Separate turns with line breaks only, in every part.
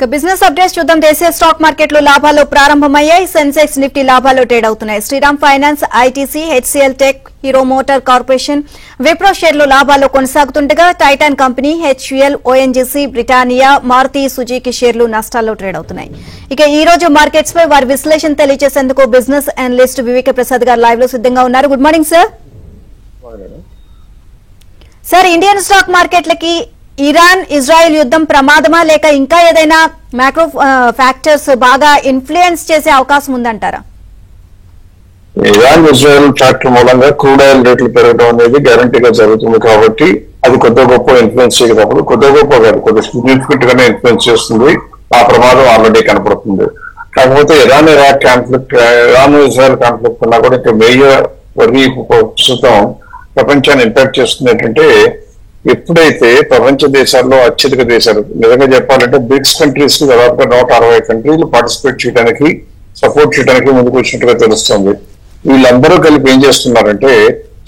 Business updates చూద్దాం. దేశీయ stock మార్కెట్లు లాభాలు ప్రారంభమయ్యాయి. సెన్సెక్స్ నిఫ్టీ లాభాలు ట్రేడ్ అవుతున్నాయి. Shriram Finance, ITC, HCL Tech, Hero Motor Corporation, Wipro షేర్లు లాభాలు కొనసాగుతుండగా Titan company, HUL, ONGC, Britannia, Maruti Suzuki షేర్లు నష్టాల్లో ట్రేడ్ అవుతున్నాయి. ఇక ఈ రోజు మార్కెట్స్ పై వారి విశ్లేషణ తెలియజేసేందుకు బిజినెస్ అనలిస్ట్ వివేక ప్రసాద్ గారు లైవ్ లో సిద్ధంగా ఉన్నారు. Good morning sir. Sir, Indian stock మార్కెట్లకి ఇరాన్ ఇజ్రాయెల్ యుద్ధం ప్రమాదమా లేక ఇంకా ఏదైనా మ్యాక్రో ఫ్యాక్టర్స్ బాగా ఇన్ఫ్లుయెన్స్ చేసే అవకాశం ఉందంటారా?
ఇరాన్ ఇజ్రాయెల్ ఫ్యాక్టర్ మూలంగా క్రూడ్ ఆయిల్ రేట్లు పెరగడం అనేది గ్యారంటీగా జరుగుతుంది కాబట్టి అది కొద్ది గొప్ప ఇన్ఫ్లుయెన్స్ చేయకపోతే కొద్ది గొప్ప కాదు, కొద్ది సిగ్నిఫికెంట్ గానే ఇన్ఫ్లుయెన్స్ చేస్తుంది. ఆ ప్రమాదం ఆల్రెడీ కనపడుతుంది. కాకపోతే Iran Iraq conflict, Iran Israel conflict ఉన్నా కూడా ఇంకా మేజర్ వరి ప్రస్తుతం ప్రపంచాన్ని ఇంపాక్ట్ చేస్తుంది. ఏంటంటే ఎప్పుడైతే ప్రపంచ దేశాల్లో అత్యధిక దేశాలు, నిజంగా చెప్పాలంటే బ్రిక్స్ కంట్రీస్ కి దాదాపుగా 160 కంట్రీలు పార్టిసిపేట్ చేయడానికి, సపోర్ట్ చేయడానికి ముందుకు వచ్చినట్టుగా తెలుస్తుంది. వీళ్ళందరూ కలిపి ఏం చేస్తున్నారంటే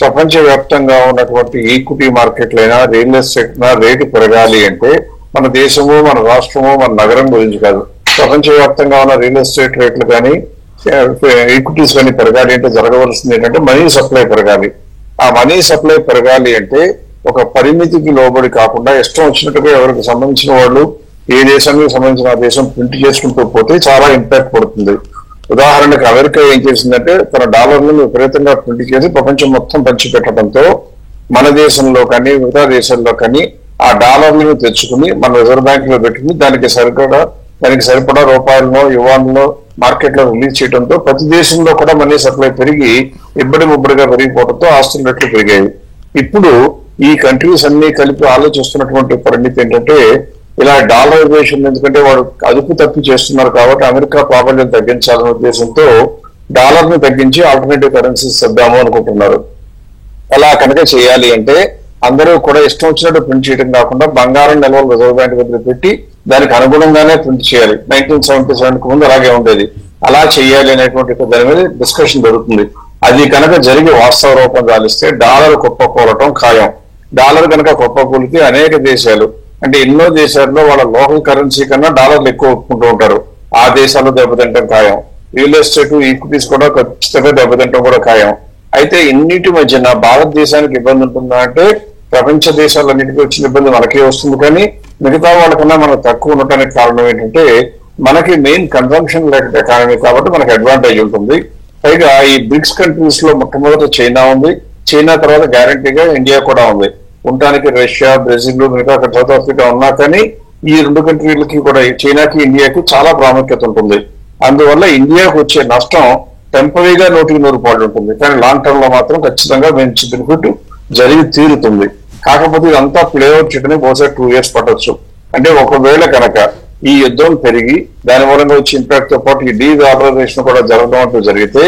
ప్రపంచ వ్యాప్తంగా ఉన్నటువంటి ఈక్విటీ మార్కెట్లైనా, రియల్ ఎస్టేట్ రేటు పెరగాలి అంటే మన దేశము, మన రాష్ట్రము, మన నగరం గురించి కాదు, ప్రపంచ వ్యాప్తంగా ఉన్న రియల్ ఎస్టేట్ రేట్లు కానీ, ఈక్విటీస్ కానీ పెరగాలి అంటే జరగవలసింది ఏంటంటే మనీ సప్లై పెరగాలి. ఆ మనీ సప్లై పెరగాలి అంటే ఒక పరిమితికి లోబడి కాకుండా ఇష్టం వచ్చినట్టుగా ఎవరికి సంబంధించిన వాళ్ళు ఏ దేశానికి సంబంధించిన ఆ దేశం ప్రింట్ చేసుకుంటూ పోతే చాలా ఇంపాక్ట్ పడుతుంది. ఉదాహరణకు అమెరికా ఏం చేసిందంటే తన డాలర్లను విపరీతంగా ప్రింట్ చేసి ప్రపంచం మొత్తం పంచిపెట్టడంతో మన దేశంలో కానీ మిగతా దేశాల్లో కానీ ఆ డాలర్లను తెచ్చుకుని మన రిజర్వ్ బ్యాంక్ లో పెట్టుకుని దానికి సరిపడా రూపాయలను, యువాన్లో మార్కెట్ లో రిలీజ్ చేయడంతో ప్రతి దేశంలో కూడా మనీ సప్లై పెరిగి ముబ్బడిగా పెరిగిపోవడంతో ఆస్తుల రేట్లు పెరిగాయి. ఇప్పుడు ఈ కంట్రీస్ అన్ని కలిపి ఆలోచిస్తున్నటువంటి పరిణితి ఏంటంటే ఇలా డాలరైజేషన్, ఎందుకంటే వాడు అదుపు తప్పి చేస్తున్నారు కాబట్టి అమెరికా ప్రాబల్యం తగ్గించాలనే ఉద్దేశంతో డాలర్ ని తగ్గించి ఆల్టర్నేటివ్ కరెన్సీస్ తెద్దాము అనుకుంటున్నారు. అలా కనుక చేయాలి అంటే అందరూ కూడా ఇష్టం వచ్చినట్టు ప్రింట్ చేయడం కాకుండా బంగారం నిల్వలు రిజర్వ్ బ్యాంక్ దగ్గర పెట్టి దానికి అనుగుణంగానే ప్రింట్ చేయాలి. 1977 కు ముందు అలాగే ఉండేది. అలా చేయాలి అనేటువంటి దాని మీద డిస్కషన్ జరుగుతుంది. అది కనుక జరిగి వాస్తవ రూపం దాలిస్తే డాలర్ కుప్పకూలటం ఖాయం. డాలర్ కనుక కుప్పకూలితే అనేక దేశాలు, అంటే ఎన్నో దేశాల్లో వాళ్ళ లోకల్ కరెన్సీ కన్నా డాలర్లు ఎక్కువ ఒప్పుకుంటూ ఉంటారు. ఆ దేశాల్లో దెబ్బతింటం ఖాయం. రియల్ ఎస్టేట్, ఈక్విటీస్ కూడా ఖచ్చితంగా దెబ్బతింటం కూడా ఖాయం. అయితే ఇన్నిటి మధ్యన భారతదేశానికి ఇబ్బంది ఉంటుందా అంటే ప్రపంచ దేశాలన్నిటికీ వచ్చిన ఇబ్బంది మనకే వస్తుంది, కానీ మిగతా వాళ్ళకన్నా మనకు తక్కువ ఉండటానికి కారణం ఏంటంటే మనకి మెయిన్ కన్సంప్షన్ లెడ్ ఎకానమీ కాబట్టి మనకి అడ్వాంటేజ్ ఉంటుంది. పైగా ఈ బ్రిక్స్ కంట్రీస్ లో మొట్టమొదటి చైనా ఉంది, చైనా తర్వాత గ్యారంటీగా ఇండియా కూడా ఉంది. ఉండటానికి రష్యా, బ్రెజిల్, మిగతా సౌత్ ఆఫ్రికా ఉన్నా కానీ ఈ రెండు కంట్రీలకి కూడా చైనాకి, ఇండియాకి చాలా ప్రాముఖ్యత ఉంటుంది. అందువల్ల ఇండియాకు వచ్చే నష్టం టెంపరీగా 100 పాయింట్ ఉంటుంది, కానీ లాంగ్ టర్మ్ లో మాత్రం ఖచ్చితంగా మంచి బెనిఫిట్ జరిగి తీరుతుంది. కాకపోతే ఇదంతా ప్లేఅవుట్ చేయడానికి బహుశా 2 years పట్టొచ్చు. అంటే ఒకవేళ కనుక ఈ యుద్ధం పెరిగి దాని మూలంగా వచ్చే ఇంపాక్ట్ తో పాటు ఈ డీడాలరైజేషన్ కూడా జరగడం అంటూ జరిగితే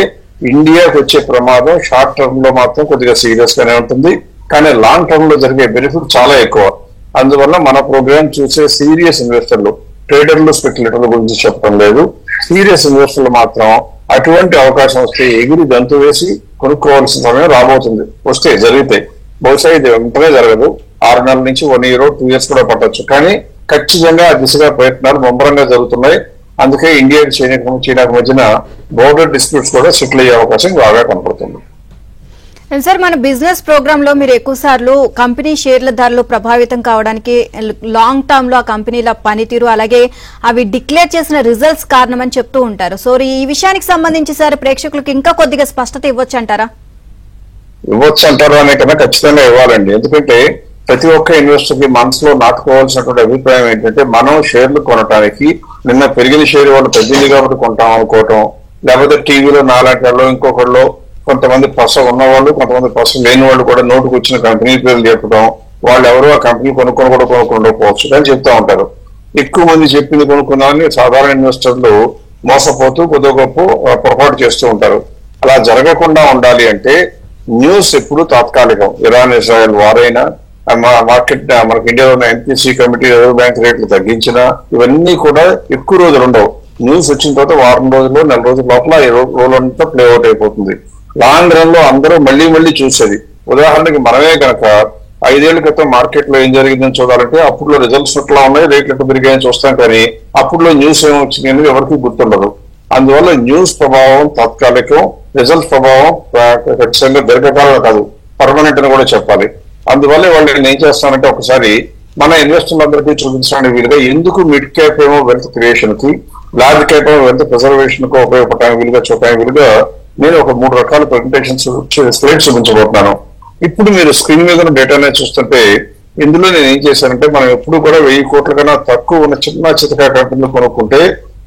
ఇండియాకి వచ్చే ప్రమాదం షార్ట్ టర్మ్ లో మాత్రం కొద్దిగా సీరియస్ గానే ఉంటుంది, కానీ లాంగ్ టర్మ్ లో జరిగే బెనిఫిట్ చాలా ఎక్కువ. అందువల్ల మన ప్రోగ్రామ్ చూసే సీరియస్ ఇన్వెస్టర్లు, ట్రేడర్లు, స్పెక్యులేటర్ల గురించి చెప్పడం లేదు, సీరియస్ ఇన్వెస్టర్లు మాత్రం అటువంటి అవకాశం వస్తే ఎగిరి గంతు వేసి కొనుక్కోవాల్సిన సమయం రాబోతుంది. వస్తే జరిగితే బహుశా ఇది వెంటనే జరగదు, 6 నెలల నుంచి 1 year 2 years కూడా పట్టొచ్చు, కానీ ఖచ్చితంగా ఆ దిశగా ప్రయత్నాలు ముమ్మరంగా జరుగుతున్నాయి. అందుకే ఇండియాకి చైనాకు మధ్యన బోర్డర్ డిస్ప్యూట్స్ కూడా సెటిల్ అయ్యే అవకాశం బాగా కనపడుతుంది.
సార్, మన బిజినెస్ ప్రోగ్రామ్ లో మీరు ఎక్కువ సార్లు కంపెనీ షేర్ల ధరలు ప్రభావితం కావడానికి లాంగ్ టర్మ్ లో ఆ కంపెనీల పనితీరు, అలాగే అవి డిక్లేర్ చేసిన రిజల్ట్స్ కారణమని చెప్తూ ఉంటారు. సో ఈ విషయానికి సంబంధించి సార్ ప్రేక్షకులకు ఇంకా కొద్దిగా స్పష్టత ఇవ్వచ్చు అంటారా?
ఇవ్వచ్చు అంటారా అనే కన్నా ఖచ్చితంగా ఇవ్వాలండి. ఎందుకంటే ప్రతి ఒక్క ఇన్వెస్టర్ కి మనసులో నాటుకోవాల్సినటువంటి అభిప్రాయం ఏంటంటే మనం షేర్లు కొనడానికి నిన్న పెరిగిన షేర్ వాళ్ళు తగ్గింది కాబట్టి కొంటాం అనుకోవటం, లేకపోతే టీవీలో నాలాంటి వాళ్ళు ఇంకొకళ్ళు కొంతమంది పస ఉన్నవాళ్ళు, కొంతమంది పస లేని వాళ్ళు కూడా నోటుకు వచ్చిన కంపెనీ పేర్లు చెప్పడం, వాళ్ళు ఎవరు ఆ కంపెనీ కొనుక్కోకపోవచ్చు అని చెప్తా ఉంటారు. ఎక్కువ మంది చెప్పింది కొనుక్కున్నామని సాధారణ ఇన్వెస్టర్లు మోసపోతూ కొద్దిగా గొప్ప పొరపాటు చేస్తూ ఉంటారు. అలా జరగకుండా ఉండాలి అంటే న్యూస్ ఎప్పుడు తాత్కాలికం. ఇరాన్ ఇజ్రాయెల్ వారైనా, మార్కెట్ మనకి ఇండియాలో ఉన్న ఎన్పిసి కమిటీ రిజర్వ్ బ్యాంక్ రేట్లు తగ్గించినా ఇవన్నీ కూడా ఎక్కువ రోజులు ఉండవు. న్యూస్ వచ్చిన తర్వాత వారం రోజులు, 4 రోజుల లోపల ఈ రోజులంతా ప్లేఅవుట్ అయిపోతుంది. లాంగ్ రన్ లో అందరూ మళ్ళీ చూసేది. ఉదాహరణకి మనమే కనుక 5 ఏళ్ల క్రితం మార్కెట్ లో ఏం జరిగిందని చూడాలంటే అప్పుడులో రిజల్ట్స్ ఎట్లా ఉన్నాయి, రేట్లు ఎట్లా పెరిగాయని చూస్తాం. కానీ అప్పుడులో న్యూస్ ఏమొచ్చింది అనేది ఎవరికి గుర్తుండదు. అందువల్ల న్యూస్ ప్రభావం తాత్కాలికం, రిజల్ట్ ప్రభావం ఖచ్చితంగా దీర్ఘకాలం కాదు, పర్మనెంట్ అని కూడా చెప్పాలి. అందువల్ల వాళ్ళు నేను ఏం చేస్తానంటే ఒకసారి మన ఇన్వెస్టర్లందరికీ చూపించడానికి వీలుగా ఎందుకు మిడ్ క్యాప్ ఏమో వెల్త్ క్రియేషన్ కి, లార్జ్ క్యాప్ ఏమో వెల్త్ ప్రిజర్వేషన్ కు ఉపయోగపడడానికి వీలుగా చూడడానికి వీలుగా నేను ఒక 3 రకాల ప్రెజెంటేషన్స్ స్లైడ్స్ చూపించబోతున్నాను. ఇప్పుడు మీరు స్క్రీన్ మీద డేటానే చూస్తుంటే ఇందులో నేను ఏం చేశానంటే మనం ఎప్పుడు కూడా 1000 కోట్ల కన్నా తక్కువ ఉన్న చిన్న చితకా కంపెనీలు కొనుక్కుంటే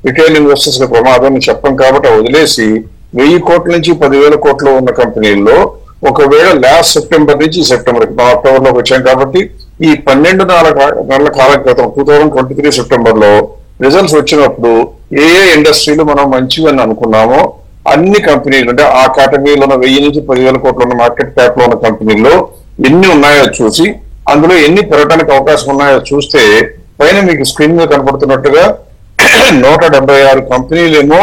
రిటైల్ ఇన్వెస్టర్స్ కి ప్రమాదం చెప్పం కాబట్టి వదిలేసి 1000 కోట్ల నుంచి 10,000 కోట్లు ఉన్న కంపెనీల్లో ఒకవేళ లాస్ట్ సెప్టెంబర్ నుంచి సెప్టెంబర్ అక్టోబర్ లోకి వచ్చాం కాబట్టి ఈ 12 నెలల కాలం క్రితం 2023 సెప్టెంబర్ లో రిజల్ట్స్ వచ్చినప్పుడు ఏ ఇండస్ట్రీలు మనం మంచివి అని అనుకున్నామో అన్ని కంపెనీలు అంటే ఆ కేటగిరీలో ఉన్న 1000 నుంచి 10,000 కోట్ల ఉన్న మార్కెట్ క్యాప్ లో ఉన్న కంపెనీల్లో ఎన్ని ఉన్నాయో చూసి అందులో ఎన్ని పెరగడానికి అవకాశం ఉన్నాయో చూస్తే పైన మీకు స్క్రీన్ మీద కనపడుతున్నట్టుగా 176 కంపెనీలు ఏమో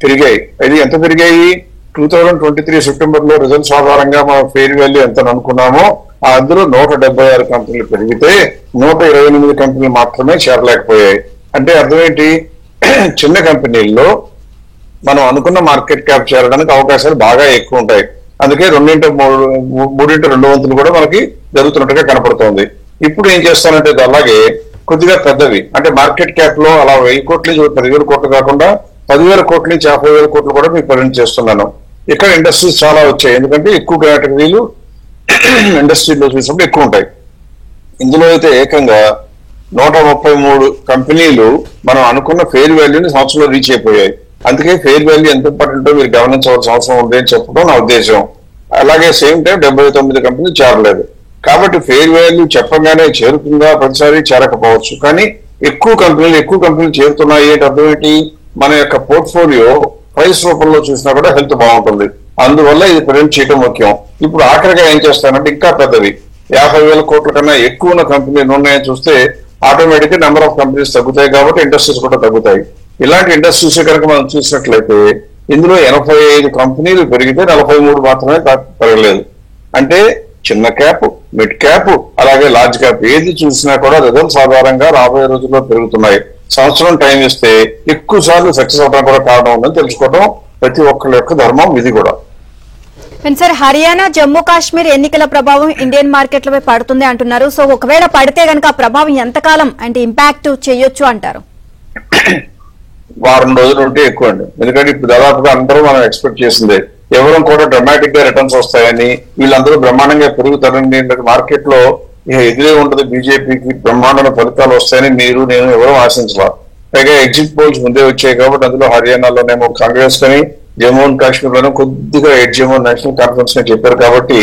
పెరిగాయి. అది ఎంత పెరిగాయి? 2023 సెప్టెంబర్ లో రిజల్ట్స్ ఆధారంగా మనం ఫెయిర్ వాల్యూ ఎంత అనుకున్నామో అందులో 176 కంపెనీలు పెరిగితే 128 కంపెనీలు మాత్రమే చేరలేకపోయాయి. అంటే అర్థం ఏంటి? చిన్న కంపెనీల్లో మనం అనుకున్న మార్కెట్ క్యాప్ చేరడానికి అవకాశాలు బాగా ఎక్కువ ఉంటాయి. అందుకే 3x2 వంతులు కూడా మనకి జరుగుతున్నట్టుగా కనపడుతోంది. ఇప్పుడు ఏం చేస్తానంటే అలాగే కొద్దిగా పెద్దవి అంటే మార్కెట్ క్యాప్ లో అలా 1000 కోట్ల నుంచి 10,000 కోట్లు కాకుండా 10,000 కోట్ల నుంచి 50,000 కోట్లు కూడా మీకు ప్రజెంట్ చేస్తున్నాను. ఇక్కడ ఇండస్ట్రీస్ చాలా వచ్చాయి, ఎందుకంటే ఎక్కువ కేటగిరీలు ఇండస్ట్రీలో చూసినప్పుడు ఎక్కువ ఉంటాయి. ఇందులో అయితే ఏకంగా 133 కంపెనీలు మనం అనుకున్న ఫెయిర్ వాల్యూని సంవత్సరంలో రీచ్ అయిపోయాయి. అందుకే ఫెయిర్ వాల్యూ ఎంత ఇంపార్టెంటో మీరు గమనించవలసిన అవసరం ఉంది అని చెప్పడం నా ఉద్దేశం. అలాగే సేమ్ టైం 79 కంపెనీలు చేరలేదు. కాబట్టి ఫెయిర్ వాల్యూ చెప్పగానే చేరుతుందా? ప్రతిసారి చేరకపోవచ్చు. కానీ ఎక్కువ కంపెనీలు చేరుతున్నాయి అంటే అర్థం ఏంటి? మన యొక్క పోర్ట్ఫోలియో ప్రైస్ రూపంలో చూసినా కూడా హెల్త్ బాగుంటుంది. అందువల్ల ఇది ప్రజెంట్ చేయడం ముఖ్యం. ఇప్పుడు ఆఖరిగా ఏం చేస్తానంటే ఇంకా పెద్దవి 50,000 కోట్ల కన్నా ఎక్కువ ఉన్న కంపెనీలు ఉన్నాయని చూస్తే ఆటోమేటిక్ గా నెంబర్ ఆఫ్ కంపెనీస్ తగ్గుతాయి కాబట్టి ఇండస్ట్రీస్ కూడా తగ్గుతాయి. ఇలాంటి ఇండస్ట్రీస్ కనుక మనం చూసినట్లయితే ఇందులో 85 కంపెనీలు పెరిగితే 43 మాత్రమే పెరగలేదు. అంటే చిన్న క్యాప్, మిడ్ క్యాప్, అలాగే లార్జ్ క్యాప్ ఏది చూసినా కూడా రిజల్ట్స్ ఆధారంగా రాబోయే రోజుల్లో పెరుగుతున్నాయి. సంవత్సరం టైం ఇస్తే ఎక్కువ సార్లు సక్సెస్ అవడం కూడా కారణం ఉందని తెలుసుకోవడం ప్రతి ఒక్కరి యొక్క ధర్మం, ఇది కూడా.
సార్, హర్యానా, జమ్మూ కాశ్మీర్ ఎన్నికల ప్రభావం ఇండియన్ మార్కెట్లపై పడుతుంది అంటున్నారు. సో ఒకవేళ పడితే కనుక ఆ ప్రభావం ఎంతకాలం అంటే ఇంపాక్ట్ చేయొచ్చు అంటారు?
వారం రోజులు ఉంటే ఎక్కువ అండి. ఎందుకంటే ఇప్పుడు దాదాపుగా అందరూ మనం ఎక్స్పెక్ట్ చేసిందే ఎవరూ కూడా డ్రమాటిక్ గా రిటర్న్స్ వస్తాయని, వీళ్ళందరూ బ్రహ్మాండంగా పెరుగుతారని మార్కెట్ లో ఎదురే ఉంటుంది, బీజేపీకి బ్రహ్మాండమైన ఫలితాలు వస్తాయని మీరు నేను ఎవరూ ఆశించాల. పైగా ఎగ్జిట్ పోల్స్ ముందే వచ్చాయి కాబట్టి అందులో హర్యానాలోనేమో కాంగ్రెస్ కానీ జమ్మూ అండ్ కాశ్మీర్ లోనే కొద్దిగా ఎడ్జేమో నేషనల్ కాన్ఫరెన్స్ అని చెప్పారు. కాబట్టి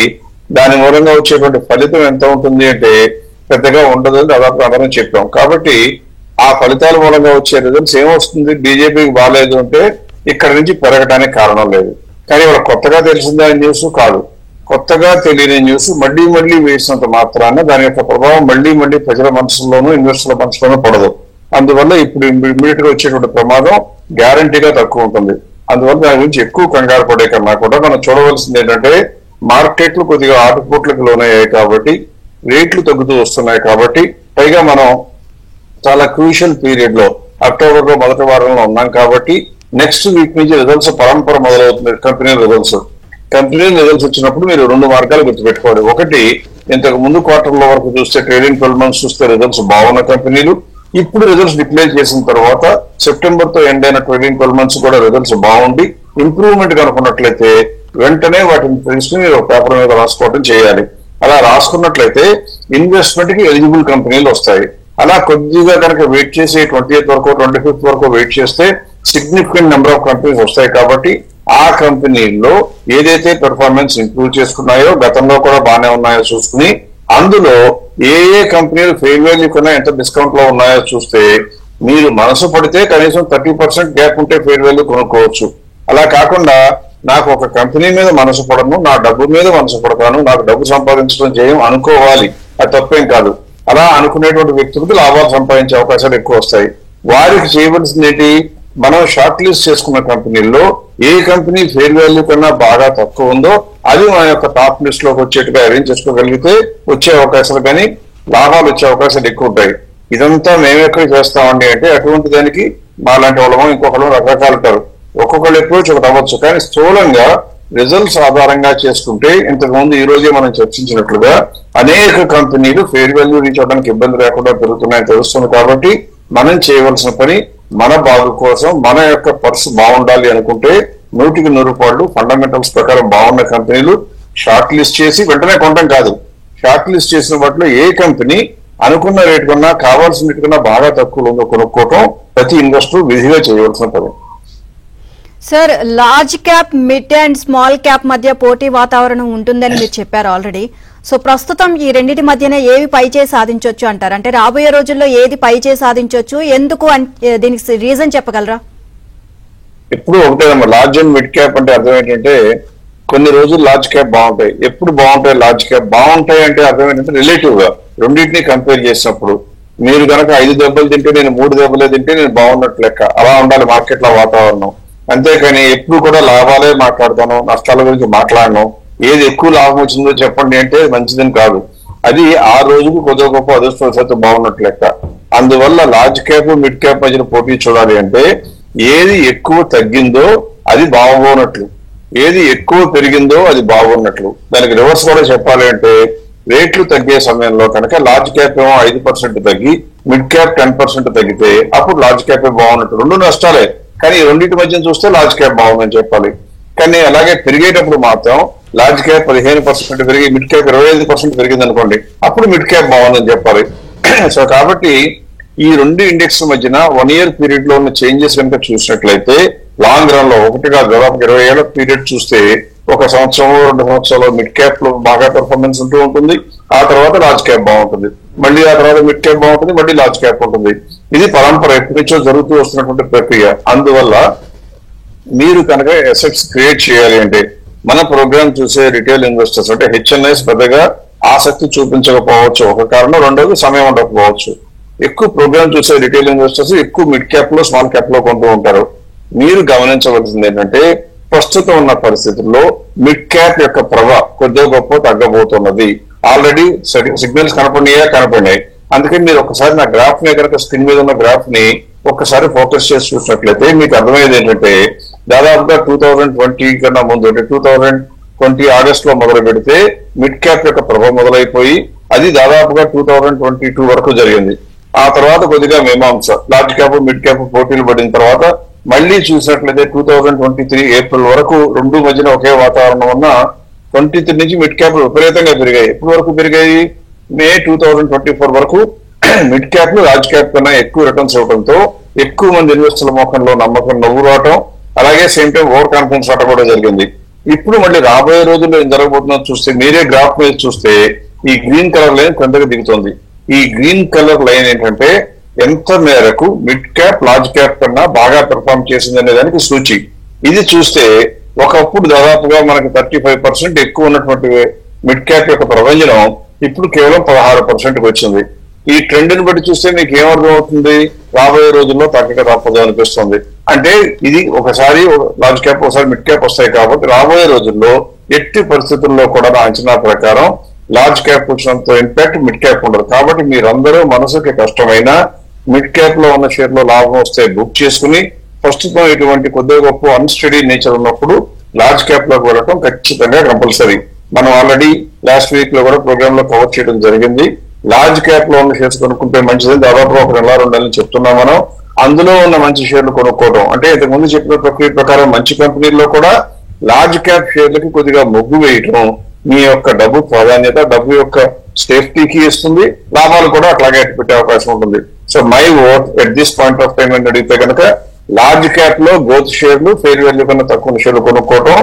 దాని మూలంగా వచ్చేటువంటి ఫలితం ఎంత ఉంటుంది అంటే పెద్దగా ఉండదని దాదాపు అందరం చెప్పాం. కాబట్టి ఆ ఫలితాల మూలంగా వచ్చే రిజల్ట్స్ ఏమొస్తుంది? బీజేపీకి బాగాలేదు అంటే ఇక్కడ నుంచి పెరగడానికి కారణం లేదు. కానీ ఇవాళ కొత్తగా తెలిసిందే న్యూస్ కాదు, కొత్తగా తెలియని న్యూస్ మళ్ళీ వేసినంత మాత్రాన దాని యొక్క ప్రభావం మళ్ళీ ప్రజల మనసులోనూ ఇన్వెస్టర్ల మనసులోనూ పడదు. అందువల్ల ఇప్పుడు ఇమ్మీడియట్ గా వచ్చేటువంటి ప్రమాదం గ్యారంటీగా తక్కువ ఉంటుంది. అందువల్ల దాని గురించి ఎక్కువ కంగారు పడే కన్నా కూడా మనం చూడవలసింది ఏంటంటే మార్కెట్లు కొద్దిగా ఆటుపోట్లకు లోనయ్యాయి కాబట్టి, రేట్లు తగ్గుతూ వస్తున్నాయి కాబట్టి, పైగా మనం చాలా క్రూషియల్ పీరియడ్ లో అక్టోబర్ లో మొదటి వారంలో ఉన్నాం కాబట్టి నెక్స్ట్ వీక్ నుంచి రిజల్ట్స్ పరంపర మొదలవుతుంది. కంపెనీ రిజల్ట్స్ వచ్చినప్పుడు మీరు 2 మార్గాలు గుర్తుపెట్టుకోవాలి. ఒకటి, ఇంతకు ముందు క్వార్టర్ల వరకు చూస్తే ట్రైలింగ్ 12 months చూస్తే రిజల్ట్స్ బాగున్న కంపెనీలు ఇప్పుడు రిజల్ట్స్ డిక్లేర్ చేసిన తర్వాత సెప్టెంబర్ తో ఎండ్ అయిన ట్రైలింగ్ 12 months కూడా రిజల్ట్స్ బాగుండి ఇంప్రూవ్మెంట్ కనుకున్నట్లయితే వెంటనే వాటిని తెలుసుకుని మీరు పేపర్ మీద రాసుకోవడం చేయాలి. అలా రాసుకున్నట్లయితే ఇన్వెస్ట్మెంట్ కి ఎలిజిబుల్ కంపెనీలు వస్తాయి. అలా కొద్దిగా కనుక వెయిట్ చేసి 20th వరకు 25th వరకు వెయిట్ చేస్తే సిగ్నిఫికెంట్ నెంబర్ ఆఫ్ కంపెనీస్ వస్తాయి. కాబట్టి ఆ కంపెనీల్లో ఏదైతే పెర్ఫార్మెన్స్ ఇంప్రూవ్ చేసుకున్నాయో, గతంలో కూడా బాగానే ఉన్నాయో చూసుకుని అందులో ఏ కంపెనీలు ఫెయిర్ వాల్యూ కన్నా ఎంత డిస్కౌంట్ లో ఉన్నాయో చూస్తే మీరు మనసు పడితే కనీసం 30% గ్యాప్ ఉంటే ఫెయిర్ వాల్యూ కొనుక్కోవచ్చు. అలా కాకుండా నాకు ఒక కంపెనీ మీద మనసు పడను, నా డబ్బు మీద మనసు పడతాను, నాకు డబ్బు సంపాదించడం చేయం అనుకోవాలి, అది తప్పేం కాదు. అలా అనుకునేటువంటి వ్యక్తులకు లాభాలు సంపాదించే అవకాశాలు ఎక్కువ వస్తాయి. వారికి చేయవలసింది ఏంటి? మనం షార్ట్ లిస్ట్ చేసుకున్న కంపెనీల్లో ఏ కంపెనీ ఫెయిర్ వాల్యూ కన్నా బాగా తక్కువ ఉందో అది మన యొక్క టాప్ లిస్ట్ లోకి వచ్చేట్టుగా అరేంజ్ చేసుకోగలిగితే వచ్చే అవకాశాలు కానీ లాభాలు వచ్చే అవకాశాలు ఎక్కువ ఉంటాయి. ఇదంతా మేమెక్కడ చేస్తామండి అంటే అటువంటి దానికి మాలాంటి వాళ్ళము ఇంకొకళ్ళు రకరకాలు ఉంటారు. ఒక్కొక్కళ్ళు అప్రోచ్ ఒకటి అవ్వచ్చు, కానీ స్థూలంగా రిజల్ట్స్ ఆధారంగా చేసుకుంటే ఇంతకు ముందు ఈ రోజే మనం చర్చించినట్లుగా అనేక కంపెనీలు ఫెయిర్ వాల్యూ రీచ్ అవడానికి ఇబ్బంది లేకుండా పెరుగుతున్నాయని తెలుస్తుంది. కాబట్టి మనం చేయవలసిన పని మన బాగు కోసం మన యొక్క పర్సు బాగుండాలి అనుకుంటే 100కి 100 ఫండమెంటల్స్ ప్రకారం బాగున్న కంపెనీలు షార్ట్ లిస్ట్ చేసి వెంటనే కొనడం కాదు, షార్ట్ లిస్ట్ చేసిన వాటిలో ఏ కంపెనీ అనుకున్న రేటు కన్నా కావాల్సిన రేటు కన్నా బాగా తక్కువ ఉందో కొనుక్కోవటం ప్రతి ఇన్వెస్టర్ విధిగా చేయవలసిన పని.
Sir, large cap, mid and small cap మధ్య పోటీ వాతావరణం ఉంటుందని మీరు చెప్పారు ఆల్రెడీ. సో ప్రస్తుతం ఈ రెండింటి మధ్యన ఏవి పైచేయి సాధించవచ్చు అంటారు? అంటే రాబోయే రోజుల్లో ఏది పైచేయి సాధించవచ్చు, ఎందుకు దీనికి రీజన్ చెప్పగలరా?
ఎప్పుడు ఒకటేదమ్మా, లార్జ్ అండ్ మిడ్ క్యాప్ అంటే అర్థం ఏంటంటే కొన్ని రోజులు లార్జ్ క్యాప్ బాగుంటాయి. ఎప్పుడు బాగుంటాయి లార్జ్ క్యాప్? బాగుంటాయి అంటే అర్థం ఏంటంటే రిలేటివ్ గా రెండింటినీ కంపేర్ చేసినప్పుడు మీరు కనుక 5 దెబ్బలు తింటే నేను 3 దెబ్బలే తింటే నేను బాగున్నట్లు లెక్క. అలా ఉండాలి మార్కెట్ లో వాతావరణం. అంతేకాని ఎప్పుడు కూడా లాభాలే మాట్లాడతాను, నష్టాల గురించి మాట్లాడను, ఏది ఎక్కువ లాభం వచ్చిందో చెప్పండి అంటే మంచిదని కాదు. అది ఆ రోజుకు కొద్దిగా గొప్ప అదృష్టవశాత్తు బాగున్నట్లు లెక్క. అందువల్ల లార్జ్ క్యాప్ మిడ్ క్యాప్ మధ్యన పోటీ చూడాలి అంటే ఏది ఎక్కువ తగ్గిందో అది బాగున్నట్లు, ఏది ఎక్కువ పెరిగిందో అది బాగున్నట్లు. దానికి రివర్స్ కూడా చెప్పాలి అంటే రేట్లు తగ్గే సమయంలో కనుక లార్జ్ క్యాప్ ఏమో 5% తగ్గి మిడ్ క్యాప్ 10% తగ్గితే అప్పుడు లార్జ్ క్యాప్ బాగున్నట్టు. రెండు నష్టాలే, కానీ ఈ రెండింటి మధ్య చూస్తే లార్జ్ క్యాప్ బాగుందని చెప్పాలి. కానీ అలాగే పెరిగేటప్పుడు మాత్రం లార్జ్ క్యాప్ 15% పెరిగి మిడ్ క్యాప్ 25% పెరిగింది అనుకోండి, అప్పుడు మిడ్ క్యాప్ బాగుందని చెప్పాలి. సో కాబట్టి ఈ రెండు ఇండెక్స్ మధ్యన 1 year పీరియడ్ లో ఉన్న చేంజెస్ కనుక చూసినట్లయితే లాంగ్ రన్ లో ఒకటిగా దాదాపు 20 ఏళ్ల పీరియడ్ చూస్తే 1 సంవత్సరం 2 సంవత్సరాలు మిడ్ క్యాప్ లో బాగా పెర్ఫార్మెన్స్ ఉంటూ ఉంటుంది. ఆ తర్వాత లార్జ్ క్యాప్ బాగుంటుంది, మళ్ళీ ఆ తర్వాత మిడ్ క్యాప్ బాగుంటుంది, మళ్ళీ లార్జ్ క్యాప్ ఉంటుంది. ఇది పరంపర ఎప్పటి నుంచో జరుగుతూ వస్తున్నటువంటి ప్రక్రియ. అందువల్ల మీరు కనుక అసెట్స్ క్రియేట్ చేయాలి అంటే మన ప్రోగ్రామ్ చూసే రిటైల్ ఇన్వెస్టర్స్ అంటే హెచ్ఎన్ఐస్ పెద్దగా ఆసక్తి చూపించకపోవచ్చు ఒక కారణం, రెండోది సమయం ఉండకపోవచ్చు. ఎక్కువ ప్రోగ్రామ్ చూసే రిటైల్ ఇన్వెస్టర్స్ ఎక్కువ మిడ్ క్యాప్ లో స్మాల్ క్యాప్ లో కొంటూ ఉంటారు. మీరు గమనించవలసింది ఏంటంటే ప్రస్తుతం ఉన్న పరిస్థితుల్లో మిడ్ క్యాప్ యొక్క ప్రభావం కొద్దిగా గొప్ప తగ్గబోతున్నది. Already signals కనపడినాయి. అందుకని మీరు ఒకసారి నా గ్రాఫ్ ని కనుక స్క్రీన్ మీద ఉన్న గ్రాఫ్ ని ఒక్కసారి ఫోకస్ చేసి చూసినట్లయితే మీకు అర్థమయ్యేది ఏంటంటే దాదాపుగా 2020 కన్నా ముందు అంటే 2020 ఆగస్ట్ లో మొదలు పెడితే మిడ్ క్యాప్ యొక్క ప్రభావం మొదలైపోయి అది దాదాపుగా 2022 వరకు జరిగింది. ఆ తర్వాత కొద్దిగా మీమాంస లార్జ్ క్యాప్ మిడ్ క్యాప్ పోటీలు పడిన తర్వాత మళ్ళీ చూసినట్లయితే 2023 ఏప్రిల్ వరకు రెండు మధ్యన ఒకే వాతావరణం ఉన్న 23 నుంచి మిడ్ క్యాప్ విపరీతంగా పెరిగాయి. ఎప్పటి వరకు పెరిగాయి? మే 2024 వరకు మిడ్ క్యాప్ లార్జ్ క్యాప్ కన్నా ఎక్కువ రిటర్న్స్ ఇవ్వడంతో ఎక్కువ మంది ఇన్వెస్టర్ల మొఖంలో నమ్మకం నవ్వు రావటం, అలాగే సేమ్ టైం ఓవర్ కాన్ఫిడెన్స్ రావడం కూడా జరిగింది. ఇప్పుడు మళ్ళీ రాబోయే రోజుల్లో ఏం జరగబోతుందో చూస్తే మీరే గ్రాఫ్ మీద చూస్తే ఈ గ్రీన్ కలర్ లైన్ కిందకి దిగుతుంది. ఈ గ్రీన్ కలర్ లైన్ ఏంటంటే ఎంత మేరకు మిడ్ క్యాప్ లార్జ్ క్యాప్ కన్నా బాగా పెర్ఫార్మ్ చేసింది అనే దానికి సూచి. ఇది చూస్తే ఒకప్పుడు దాదాపుగా మనకి 35% ఎక్కువ ఉన్నటువంటి మిడ్ క్యాప్ యొక్క ప్రభంజనం ఇప్పుడు కేవలం 16%కి వచ్చింది. ఈ ట్రెండ్ ని బట్టి చూస్తే మీకు ఏమర్థం అవుతుంది? రాబోయే రోజుల్లో తగ్గక తప్పదు అనిపిస్తుంది. అంటే ఇది ఒకసారి లార్జ్ క్యాప్ ఒకసారి మిడ్ క్యాప్ వస్తాయి కాబట్టి రాబోయే రోజుల్లో ఎట్టి పరిస్థితుల్లో కూడా నా అంచనా ప్రకారం లార్జ్ క్యాప్ వచ్చినంత ఇంపాక్ట్ మిడ్ క్యాప్ ఉండదు. కాబట్టి మీరందరూ మనసుకి కష్టమైన మిడ్ క్యాప్ లో ఉన్న షేర్ లో లాభం వస్తే బుక్ చేసుకుని ప్రస్తుతం ఇటువంటి కొద్దిగా గొప్ప అన్స్టడీ నేచర్ ఉన్నప్పుడు లార్జ్ క్యాప్ లోకి వెళ్ళటం ఖచ్చితంగా కంపల్సరీ. మనం ఆల్రెడీ లాస్ట్ వీక్ లో కూడా ప్రోగ్రామ్ లో కవర్ చేయడం జరిగింది. లార్జ్ క్యాప్ లో ఉన్న షేర్స్ కొనుక్కుంటే మంచిది. దాదాపు 1 నెల 2 నెలలు చెప్తున్నాం మనం. అందులో ఉన్న మంచి షేర్లు కొనుక్కోవడం అంటే ఇంతకు ముందు చెప్పిన ప్రక్రియ ప్రకారం మంచి కంపెనీల్లో కూడా లార్జ్ క్యాప్ షేర్లకి కొద్దిగా మొగ్గు వేయటం మీ యొక్క డబ్బు ప్రాధాన్యత, డబ్బు యొక్క సేఫ్టీకి ఇస్తుంది, లాభాలు కూడా అట్లాగే పెట్టే అవకాశం ఉంటుంది. So my vote at this point of time అని అడిగితే కనుక లార్జ్ క్యాప్ లో గ్రోత్ షేర్లు ఫెయిర్ వాల్యూ కన్నా తక్కువ షేర్లు కొనుక్కోవటం